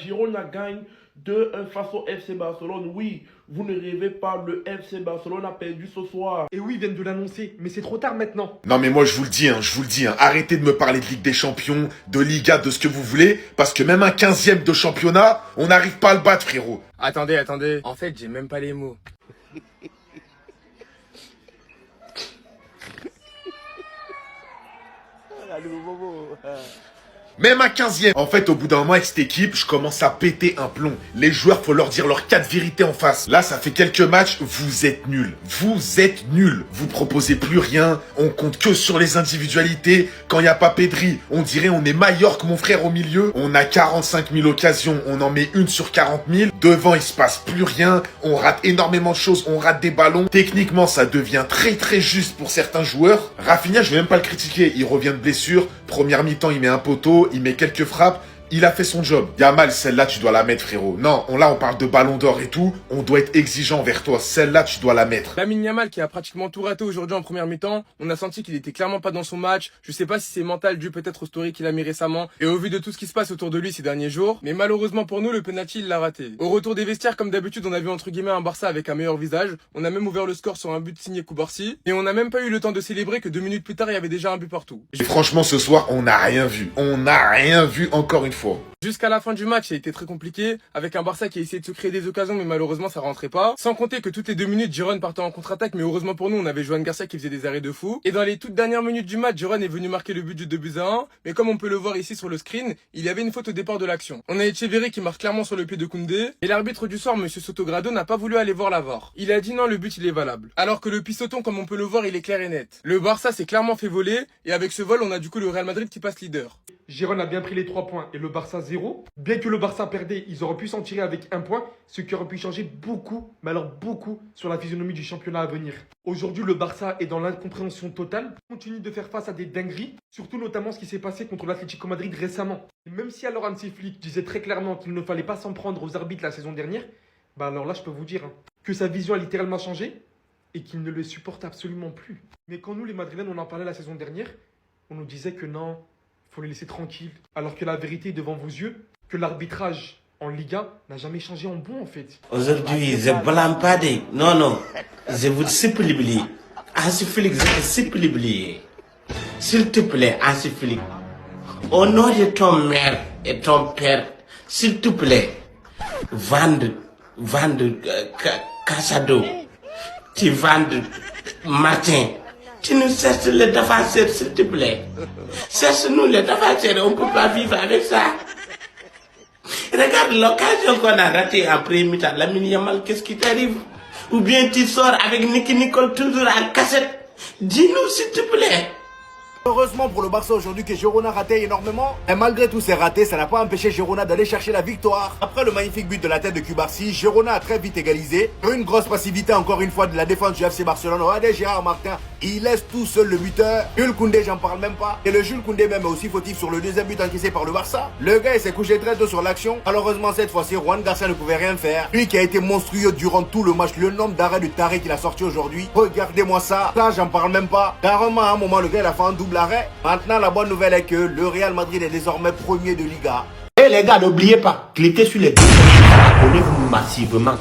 Girona gagne 2-1 face au FC Barcelone. Oui, vous ne rêvez pas, le FC Barcelone a perdu ce soir. Et oui, ils viennent de l'annoncer, mais c'est trop tard maintenant. Non mais moi je vous le dis, arrêtez de me parler de Ligue des Champions, de Liga, de ce que vous voulez, parce que même un 15e de championnat, on n'arrive pas à le battre, frérot. Attendez. En fait, j'ai même pas les mots. Même un 15e. En fait, au bout d'un moment avec cette équipe, je commence à péter un plomb. Les joueurs, faut leur dire leurs 4 vérités en face. Là, ça fait quelques matchs, vous êtes nuls. Vous êtes nuls. Vous proposez plus rien, on compte que sur les individualités. Quand il n'y a pas Pedri, on dirait on est Mallorca, mon frère, au milieu. On a 45 000 occasions, on en met une sur 40 000. Devant, il se passe plus rien. On rate énormément de choses, on rate des ballons. Techniquement, ça devient très très juste pour certains joueurs. Rafinha, je vais même pas le critiquer. Il revient de blessure. Première mi-temps, il met un poteau. Il met quelques frappes, il a fait son job. Yamal, celle-là, tu dois la mettre, frérot. Non, là, on parle de ballon d'or et tout. On doit être exigeant vers toi. Celle-là, tu dois la mettre. Lamine Yamal qui a pratiquement tout raté aujourd'hui en première mi-temps. On a senti qu'il était clairement pas dans son match. Je sais pas si c'est mental dû peut-être au story qu'il a mis récemment et au vu de tout ce qui se passe autour de lui ces derniers jours. Mais malheureusement pour nous, le penalty, il l'a raté. Au retour des vestiaires, comme d'habitude, on a vu entre guillemets un Barça avec un meilleur visage. On a même ouvert le score sur un but signé Koubarsi. Et on n'a même pas eu le temps de célébrer que 2 minutes plus tard, il y avait déjà un but partout. Et franchement, ce soir, on n'a rien vu. On n'a rien vu encore une fois. Jusqu'à la fin du match, ça a été très compliqué, avec un Barça qui a essayé de se créer des occasions, mais malheureusement ça rentrait pas. Sans compter que toutes les 2 minutes, Girona partait en contre-attaque, mais heureusement pour nous, on avait Joan Garcia qui faisait des arrêts de fou. Et dans les toutes dernières minutes du match, Girona est venu marquer le but du 2-1, mais comme on peut le voir ici sur le screen, il y avait une faute au départ de l'action. On a Echeverri qui marque clairement sur le pied de Koundé, et l'arbitre du soir, monsieur Sotogrado, n'a pas voulu aller voir la VAR. Il a dit non, le but il est valable. Alors que le pissoton, comme on peut le voir, il est clair et net. Le Barça s'est clairement fait voler, et avec ce vol, on a du coup le Real Madrid qui passe leader. Girona a bien pris les 3 points et le Barça 0. Bien que le Barça perdait, ils auraient pu s'en tirer avec 1 point, ce qui aurait pu changer beaucoup, mais alors beaucoup, sur la physionomie du championnat à venir. Aujourd'hui, le Barça est dans l'incompréhension totale, continue de faire face à des dingueries, surtout notamment ce qui s'est passé contre l'Atlético Madrid récemment. Et même si alors Hansi Flick disait très clairement qu'il ne fallait pas s'en prendre aux arbitres la saison dernière, bah alors là je peux vous dire que sa vision a littéralement changé et qu'il ne le supporte absolument plus. Mais quand nous les Madrilènes on en parlait la saison dernière, on nous disait que non, faut les laisser tranquilles. Alors que la vérité est devant vos yeux, que l'arbitrage en Liga n'a jamais changé en bon en fait. Aujourd'hui, je blâme pas des... Non, je vous supplie. Hansi Flick, je te supplie. S'il te plaît, Hansi Flick. Au nom de ton mère et ton père, s'il te plaît, vende Casado. Tu vends Martin. Tu nous cherches les défenseurs, s'il te plaît. Cherche-nous les défenseurs, on ne peut pas vivre avec ça. Regarde l'occasion qu'on a ratée en premier mi-temps. Lamine Yamal, qu'est-ce qui t'arrive? Ou bien tu sors avec Nicky Nicole toujours en cassette. Dis-nous, s'il te plaît. Heureusement pour le Barça aujourd'hui que Girona ratait énormément. Et malgré tous ces ratés, ça n'a pas empêché Girona d'aller chercher la victoire. Après le magnifique but de la tête de Koubarsi, Girona a très vite égalisé. Une grosse passivité encore une fois de la défense du FC Barcelone. Regardez Gérard Martin, il laisse tout seul le buteur. Jules Koundé, j'en parle même pas. Et le Jules Koundé même est aussi fautif sur le deuxième but encaissé par le Barça. Le gars il s'est couché très tôt sur l'action. Malheureusement cette fois-ci, Juan Garcia ne pouvait rien faire. Lui qui a été monstrueux durant tout le match, le nombre d'arrêts de taré qu'il a sorti aujourd'hui. Regardez-moi ça. Ça j'en parle même pas. Carrément à un moment le gars il a fait un double arrêt. Maintenant, la bonne nouvelle est que le Real Madrid est désormais premier de Liga. Et les gars, n'oubliez pas, cliquez sur les deux, abonnez-vous massivement.